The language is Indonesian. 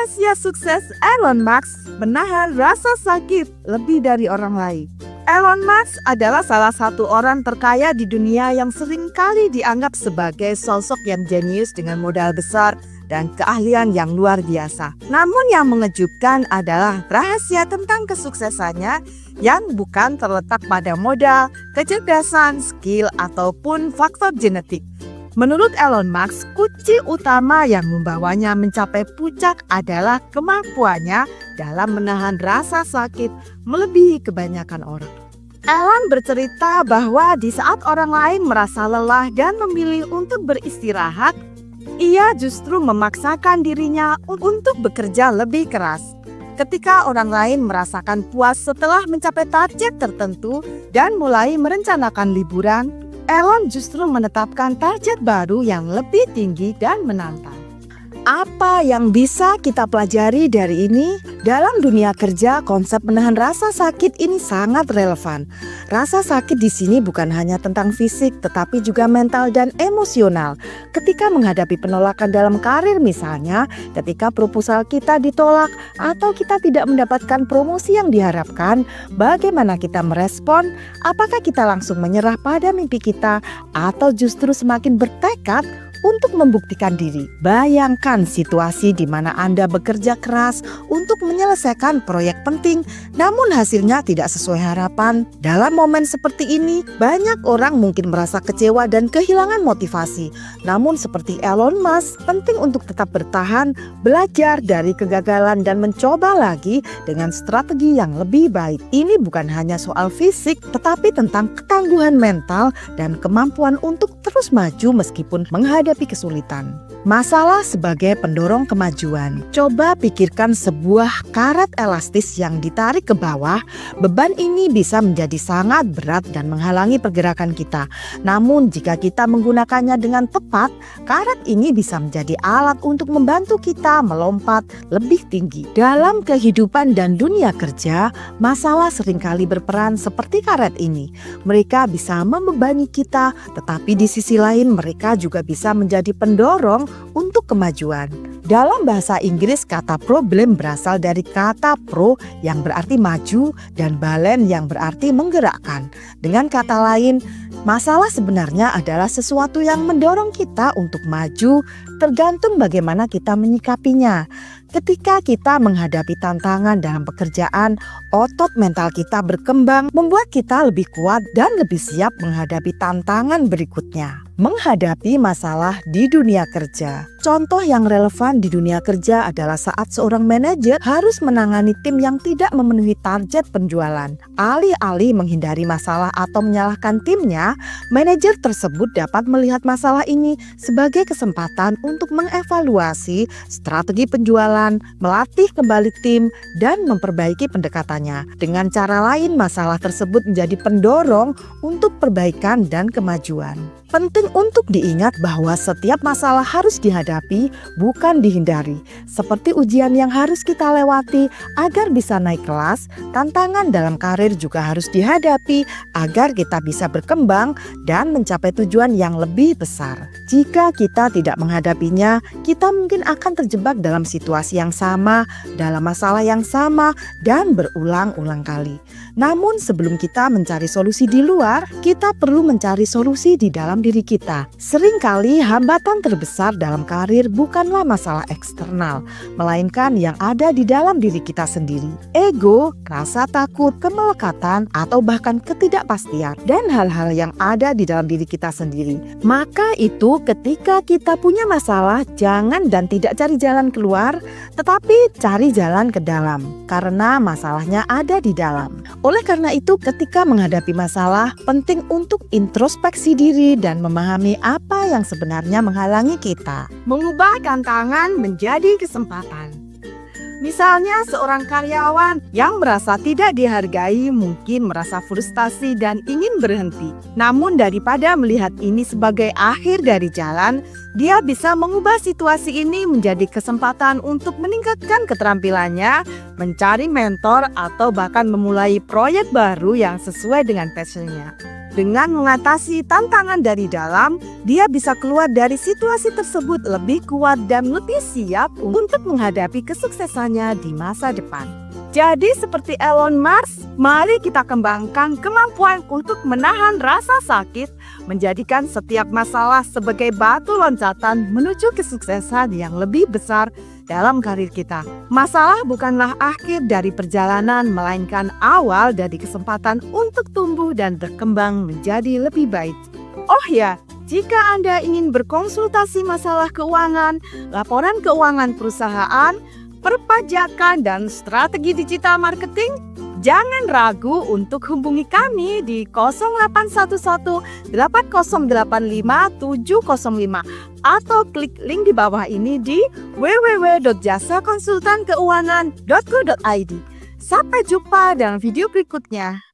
Rahasia sukses Elon Musk menahan rasa sakit lebih dari orang lain. Elon Musk adalah salah satu orang terkaya di dunia yang seringkali dianggap sebagai sosok yang jenius dengan modal besar dan keahlian yang luar biasa. Namun yang mengejutkan adalah rahasia tentang kesuksesannya yang bukan terletak pada modal, kecerdasan, skill, ataupun faktor genetik. Menurut Elon Musk, kunci utama yang membawanya mencapai puncak adalah kemampuannya dalam menahan rasa sakit melebihi kebanyakan orang. Elon bercerita bahwa di saat orang lain merasa lelah dan memilih untuk beristirahat, ia justru memaksakan dirinya untuk bekerja lebih keras. Ketika orang lain merasakan puas setelah mencapai target tertentu dan mulai merencanakan liburan, Elon justru menetapkan target baru yang lebih tinggi dan menantang. Apa yang bisa kita pelajari dari ini? Dalam dunia kerja, konsep menahan rasa sakit ini sangat relevan. Rasa sakit di sini bukan hanya tentang fisik, tetapi juga mental dan emosional. Ketika menghadapi penolakan dalam karir misalnya, ketika proposal kita ditolak atau kita tidak mendapatkan promosi yang diharapkan, bagaimana kita merespon? Apakah kita langsung menyerah pada mimpi kita atau justru semakin bertekad untuk membuktikan diri? Bayangkan situasi di mana Anda bekerja keras untuk menyelesaikan proyek penting, namun hasilnya tidak sesuai harapan. Dalam momen seperti ini, banyak orang mungkin merasa kecewa dan kehilangan motivasi. Namun seperti Elon Musk, penting untuk tetap bertahan, belajar dari kegagalan dan mencoba lagi dengan strategi yang lebih baik. Ini bukan hanya soal fisik, tetapi tentang ketangguhan mental dan kemampuan untuk terus maju meskipun menghadapi kesulitan. Masalah sebagai pendorong kemajuan. Coba pikirkan sebuah karet elastis yang ditarik ke bawah. Beban ini bisa menjadi sangat berat dan menghalangi pergerakan kita. Namun jika kita menggunakannya dengan tepat, karet ini bisa menjadi alat untuk membantu kita melompat lebih tinggi. Dalam kehidupan dan dunia kerja, masalah seringkali berperan seperti karet ini. Mereka bisa membebani kita, tetapi di sisi lain mereka juga bisa menjadi pendorong untuk kemajuan. Dalam bahasa Inggris, kata problem berasal dari kata pro yang berarti maju dan balen yang berarti menggerakkan. Dengan kata lain, masalah sebenarnya adalah sesuatu yang mendorong kita untuk maju, tergantung bagaimana kita menyikapinya. Ketika kita menghadapi tantangan dalam pekerjaan, otot mental kita berkembang, membuat kita lebih kuat dan lebih siap menghadapi tantangan berikutnya. Menghadapi masalah di dunia kerja. Contoh yang relevan di dunia kerja adalah saat seorang manajer harus menangani tim yang tidak memenuhi target penjualan. Alih-alih menghindari masalah atau menyalahkan timnya, manajer tersebut dapat melihat masalah ini sebagai kesempatan untuk mengevaluasi strategi penjualan, melatih kembali tim, dan memperbaiki pendekatannya. Dengan cara lain, masalah tersebut menjadi pendorong untuk perbaikan dan kemajuan. Penting untuk diingat bahwa setiap masalah harus dihadapi, bukan dihindari. Seperti ujian yang harus kita lewati agar bisa naik kelas, tantangan dalam karir juga harus dihadapi agar kita bisa berkembang dan mencapai tujuan yang lebih besar. Jika kita tidak menghadapinya, kita mungkin akan terjebak dalam situasi yang sama, dalam masalah yang sama, dan berulang-ulang kali. Namun sebelum kita mencari solusi di luar, kita perlu mencari solusi di dalam diri kita. Seringkali hambatan terbesar dalam karir bukanlah masalah eksternal, melainkan yang ada di dalam diri kita sendiri. Ego, rasa takut, kemelekatan, atau bahkan ketidakpastian, dan hal-hal yang ada di dalam diri kita sendiri. Maka itu ketika kita punya masalah, jangan dan tidak cari jalan keluar, tetapi cari jalan ke dalam, karena masalahnya ada di dalam. Oleh karena itu, ketika menghadapi masalah, penting untuk introspeksi diri dan memahami apa yang sebenarnya menghalangi kita. Mengubah tantangan menjadi kesempatan. Misalnya seorang karyawan yang merasa tidak dihargai mungkin merasa frustasi dan ingin berhenti. Namun daripada melihat ini sebagai akhir dari jalan, dia bisa mengubah situasi ini menjadi kesempatan untuk meningkatkan keterampilannya, mencari mentor, atau bahkan memulai proyek baru yang sesuai dengan passion-nya. Dengan mengatasi tantangan dari dalam, dia bisa keluar dari situasi tersebut lebih kuat dan lebih siap untuk menghadapi kesuksesannya di masa depan. Jadi seperti Elon Musk, mari kita kembangkan kemampuan untuk menahan rasa sakit, menjadikan setiap masalah sebagai batu loncatan menuju kesuksesan yang lebih besar dalam karir kita. Masalah bukanlah akhir dari perjalanan, melainkan awal dari kesempatan untuk tumbuh dan berkembang menjadi lebih baik. Oh ya, jika Anda ingin berkonsultasi masalah keuangan, laporan keuangan perusahaan, perpajakan, dan strategi digital marketing, jangan ragu untuk hubungi kami di 0811 8085 705 atau klik link di bawah ini di www.jasakonsultankeuangan.co.id. Sampai jumpa dalam video berikutnya.